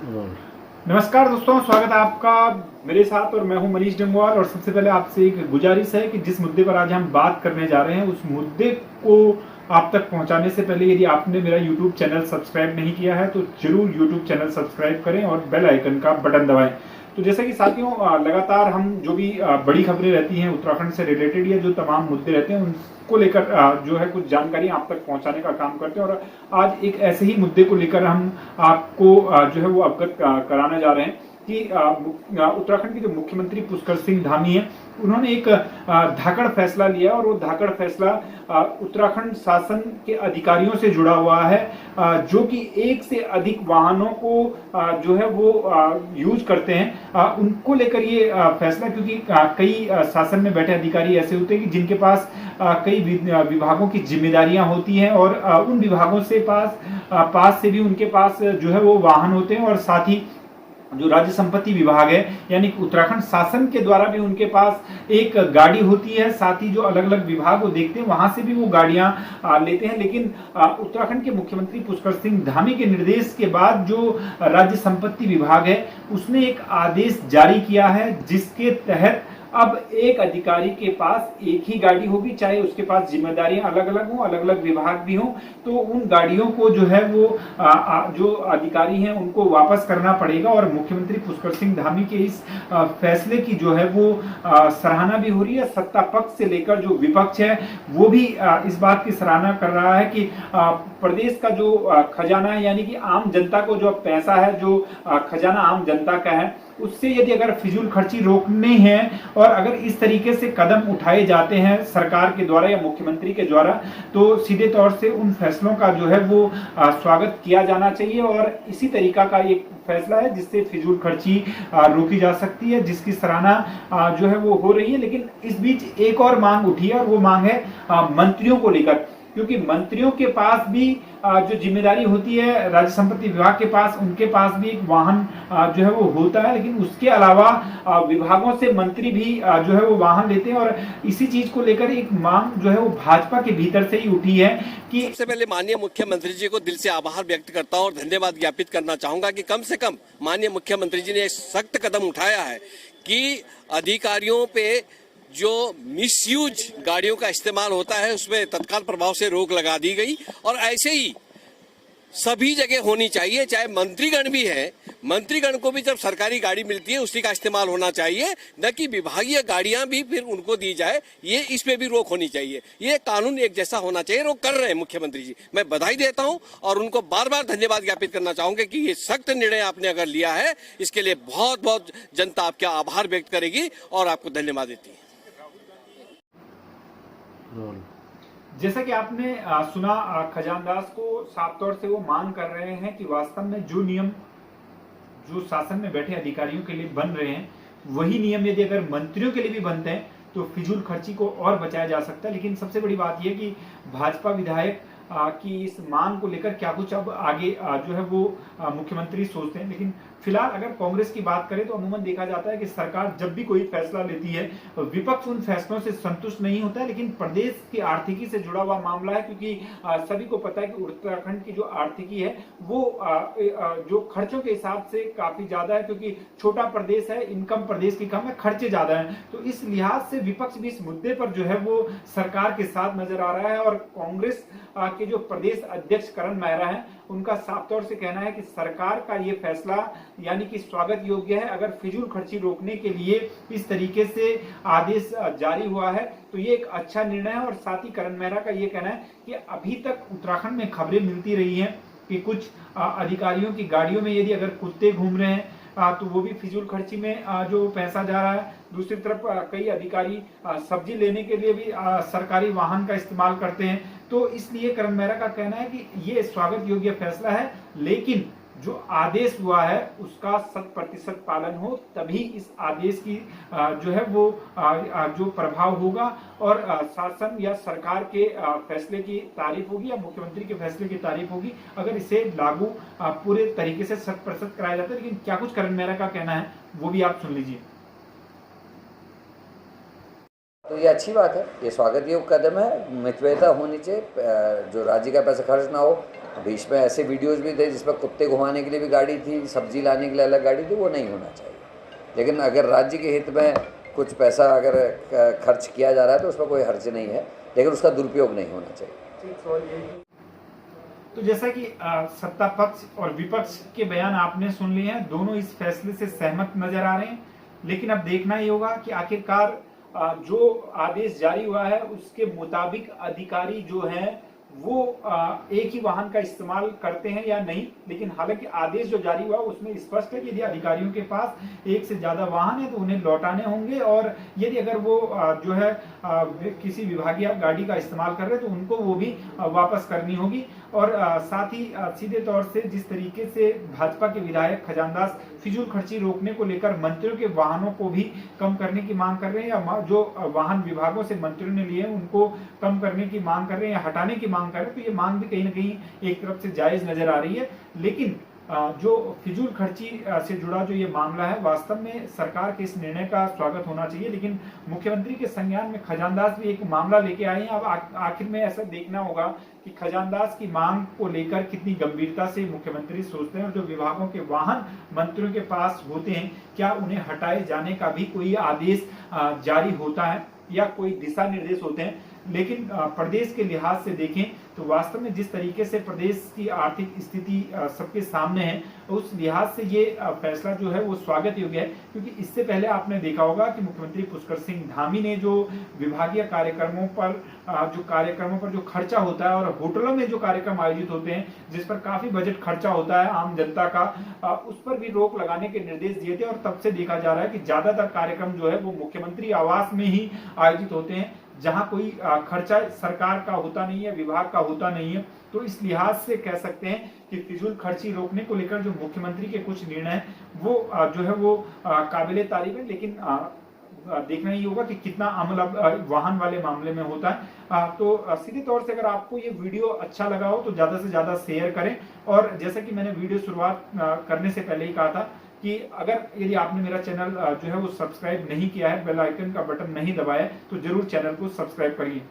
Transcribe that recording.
नमस्कार दोस्तों, स्वागत है आपका मेरे साथ और मैं हूं मनीष डंगवाल। और सबसे पहले आपसे एक गुजारिश है कि जिस मुद्दे पर आज हम बात करने जा रहे हैं उस मुद्दे को आप तक पहुंचाने से पहले यदि आपने मेरा YouTube चैनल सब्सक्राइब नहीं किया है तो जरूर YouTube चैनल सब्सक्राइब करें और बेल आइकन का बटन दबाएं। तो जैसा कि साथियों, लगातार हम जो भी बड़ी खबरें रहती हैं उत्तराखंड से रिलेटेड या जो तमाम मुद्दे रहते हैं उनको लेकर जो है कुछ जानकारी आप तक पहुंचाने का काम करते हैं। और आज एक ऐसे ही मुद्दे को लेकर हम आपको जो है वो अवगत कराने जा रहे हैं कि उत्तराखंड के जो मुख्यमंत्री पुष्कर सिंह धामी हैं उन्होंने एक धाकड़ फैसला लिया और वो धाकड़ फैसला उत्तराखंड शासन के अधिकारियों से जुड़ा हुआ है, जो कि एक से अधिक वाहनों को जो है वो यूज करते हैं। उनको लेकर ये फैसला, क्योंकि कई शासन में बैठे अधिकारी ऐसे होते हैं कि जिनके पास कई विभागों की जिम्मेदारियां होती हैं और उन विभागों से पास से भी उनके पास जो है वो वाहन होते हैं। और साथ ही जो राज्य संपत्ति विभाग है यानी कि उत्तराखंड शासन के द्वारा भी उनके पास एक गाड़ी होती है। साथ ही जो अलग अलग विभाग वो देखते हैं वहां से भी वो गाड़ियां लेते हैं। लेकिन उत्तराखंड के मुख्यमंत्री पुष्कर सिंह धामी के निर्देश के बाद जो राज्य संपत्ति विभाग है उसने एक आदेश जारी किया है, जिसके तहत अब एक अधिकारी के पास एक ही गाड़ी होगी, चाहे उसके पास जिम्मेदारियां अलग अलग हों, अलग अलग विभाग भी हों। तो उन गाड़ियों को जो है वो जो अधिकारी हैं उनको वापस करना पड़ेगा। और मुख्यमंत्री पुष्कर सिंह धामी के इस फैसले की जो है वो सराहना भी हो रही है। सत्ता पक्ष से लेकर जो विपक्ष है वो भी इस बात की सराहना कर रहा है कि प्रदेश का जो खजाना है यानी कि आम जनता को जो पैसा है, जो खजाना आम जनता का है, उससे यदि अगर फिजूल खर्ची रोकने हैं और अगर इस तरीके से कदम उठाए जाते हैं सरकार के द्वारा या मुख्यमंत्री के द्वारा, तो सीधे तौर से उन फैसलों का जो है वो स्वागत किया जाना चाहिए। और इसी तरीका का एक फैसला है जिससे फिजूल खर्ची रोकी जा सकती है, जिसकी सराहना जो है वो हो रही है। लेकिन इस बीच एक और मांग उठी है और वो मांग है मंत्रियों को लेकर, क्योंकि मंत्रियों के पास भी जो जिम्मेदारी होती है राज्य संपत्ति विभाग के पास, उनके पास भी एक वाहन जो है वो होता है। लेकिन उसके अलावा विभागों से मंत्री भी जो है वो वाहन लेते हैं। और इसी चीज को लेकर एक मांग जो है वो भाजपा के भीतर से ही उठी है कि सबसे पहले माननीय मुख्यमंत्री जी को दिल से आभार व्यक्त करता हूं और धन्यवाद ज्ञापित करना चाहूंगा कि कम से कम माननीय मुख्यमंत्री जी ने एक सख्त कदम उठाया है कि अधिकारियों पे जो मिसयूज गाड़ियों का इस्तेमाल होता है उसमें तत्काल प्रभाव से रोक लगा दी गई। और ऐसे ही सभी जगह होनी चाहिए, चाहे मंत्रीगण भी है, मंत्रीगण को भी जब सरकारी गाड़ी मिलती है उसी का इस्तेमाल होना चाहिए, न कि विभागीय गाड़ियां भी फिर उनको दी जाए। ये इस पे भी रोक होनी चाहिए। ये कानून एक जैसा होना चाहिए। वो कर रहे हैं मुख्यमंत्री जी, मैं बधाई देता हूं और उनको बार बार धन्यवाद ज्ञापित करना चाहूंगा कि ये सख्त निर्णय आपने अगर लिया है इसके लिए बहुत बहुत जनता आपका आभार व्यक्त करेगी और आपको धन्यवाद देती है। जैसा कि आपने सुना, खजानदास को साफ तौर से वो मांग कर रहे हैं कि वास्तव में जो नियम जो शासन में बैठे अधिकारियों के लिए बन रहे हैं वही नियम यदि अगर मंत्रियों के लिए भी बनते हैं तो फिजूल खर्ची को और बचाया जा सकता है। लेकिन सबसे बड़ी बात यह कि भाजपा विधायक की इस मांग को लेकर क्या कुछ अब आगे जो है वो मुख्यमंत्री सोचते हैं। लेकिन फिलहाल अगर कांग्रेस की बात करें तो अमूमन देखा जाता है कि सरकार जब भी कोई फैसला लेती है विपक्ष उन फैसलों से संतुष्ट नहीं होता है। लेकिन प्रदेश की आर्थिकी से जुड़ा हुआ मामला है, क्योंकि सभी को पता है कि उत्तराखंड की जो आर्थिकी है वो जो खर्चों के हिसाब से काफी ज्यादा है, क्योंकि छोटा प्रदेश है, इनकम प्रदेश की कम है, खर्चे ज्यादा है। तो इस लिहाज से विपक्ष भी इस मुद्दे पर जो है वो सरकार के साथ नजर आ रहा है। और कांग्रेस के जो प्रदेश अध्यक्ष करण मेहरा है उनका साफ तौर से कहना है कि सरकार का ये फैसला यानी कि स्वागत योग्य है। अगर फिजूल खर्ची रोकने के लिए इस तरीके से आदेश जारी हुआ है तो ये एक अच्छा निर्णय है। और साथ ही करण मेहरा का ये कहना है कि अभी तक उत्तराखंड में खबरें मिलती रही हैं कि कुछ अधिकारियों की गाड़ियों में यदि अगर कुत्ते घूम रहे हैं तो वो भी फिजूल खर्ची में जो पैसा जा रहा है। दूसरी तरफ कई अधिकारी सब्जी लेने के लिए भी सरकारी वाहन का इस्तेमाल करते हैं। तो इसलिए करण मेहरा का कहना है कि ये स्वागत योग्य फैसला है, लेकिन जो आदेश हुआ है उसका 100% पालन हो, तभी इस आदेश की जो है वो जो प्रभाव होगा और शासन या सरकार के फैसले की तारीफ होगी या मुख्यमंत्री के फैसले की तारीफ होगी अगर इसे लागू पूरे तरीके से 100% कराया जाता है। लेकिन क्या कुछ करण मेहरा का कहना है वो भी आप सुन लीजिए। तो ये अच्छी बात है, ये स्वागत योग्य कदम है। मितव्ययता होनी चाहिए, जो राज्य का पैसा खर्च ना हो। बीच में ऐसे वीडियोस भी थे जिसमें कुत्ते घुमाने के लिए भी गाड़ी थी, सब्जी लाने के लिए अलग गाड़ी थी, वो नहीं होना चाहिए। लेकिन अगर राज्य के हित में कुछ पैसा अगर खर्च किया जा रहा है तो उसमें कोई हर्ज नहीं है, लेकिन उसका दुरुपयोग नहीं होना चाहिए। तो जैसा कि सत्ता पक्ष और विपक्ष के बयान आपने सुन लिए हैं, दोनों इस फैसले से सहमत नजर आ रहे हैं। लेकिन अब देखना ही होगा कि आखिरकार जो आदेश जारी हुआ है उसके मुताबिक अधिकारी जो हैं वो एक ही वाहन का इस्तेमाल करते हैं या नहीं। लेकिन हालांकि आदेश जो जारी हुआ उसमें स्पष्ट है कि यदि अधिकारियों के पास एक से ज्यादा वाहन है तो उन्हें लौटाने होंगे, और यदि अगर वो जो है किसी विभागीय गाड़ी का इस्तेमाल कर रहे हैं तो उनको वो भी वापस करनी होगी। और साथ ही सीधे तौर से जिस तरीके से भाजपा के विधायक खजानदास फिजूल खर्ची रोकने को लेकर मंत्रियों के वाहनों को भी कम करने की मांग कर रहे हैं, या जो वाहन विभागों से मंत्रियों ने लिए उनको कम करने की मांग कर रहे हैं या हटाने की मांग कर रहे हैं, तो ये मांग भी कहीं ना कहीं एक तरफ से जायज नजर आ रही है। लेकिन जो फिजूल खर्ची से जुड़ा जो ये मामला है, वास्तव में सरकार के इस निर्णय का स्वागत होना चाहिए। लेकिन मुख्यमंत्री के संज्ञान में खजानदास भी एक मामला लेके आए हैं। अब आखिर में ऐसा देखना होगा कि खजानदास की मांग को लेकर कितनी गंभीरता से मुख्यमंत्री सोचते हैं, और जो विभागों के वाहन मंत्रियों के पास होते हैं क्या उन्हें हटाए जाने का भी कोई आदेश जारी होता है या कोई दिशा निर्देश होते हैं। लेकिन प्रदेश के लिहाज से देखें तो वास्तव में जिस तरीके से प्रदेश की आर्थिक स्थिति सबके सामने है, उस लिहाज से ये फैसला जो है वो स्वागत योग्य है। क्योंकि इससे पहले आपने देखा होगा कि मुख्यमंत्री पुष्कर सिंह धामी ने जो विभागीय कार्यक्रमों पर जो खर्चा होता है और होटलों में जो कार्यक्रम आयोजित होते हैं जिस पर काफी बजट खर्चा होता है आम जनता का, उस पर भी रोक लगाने के निर्देश दिए थे। और तब से देखा जा रहा है कि ज्यादातर कार्यक्रम जो है वो मुख्यमंत्री आवास में ही आयोजित होते हैं, जहां कोई खर्चा सरकार का होता नहीं है, विभाग का होता नहीं है। तो इस लिहाज से कह सकते हैं कि फिजूल खर्ची रोकने को लेकर जो मुख्यमंत्री के कुछ निर्णय वो जो है वो काबिले तारीफ है। लेकिन देखना ही होगा कि कितना अमल अब वाहन वाले मामले में होता है। तो सीधे तौर से अगर आपको ये वीडियो अच्छा लगा हो तो ज्यादा से ज्यादा शेयर करें। और जैसा कि मैंने वीडियो शुरुआत करने से पहले ही कहा था कि अगर यदि आपने मेरा चैनल जो है वो सब्सक्राइब नहीं किया है, बेल आइकन का बटन नहीं दबाया, तो जरूर चैनल को सब्सक्राइब करिए।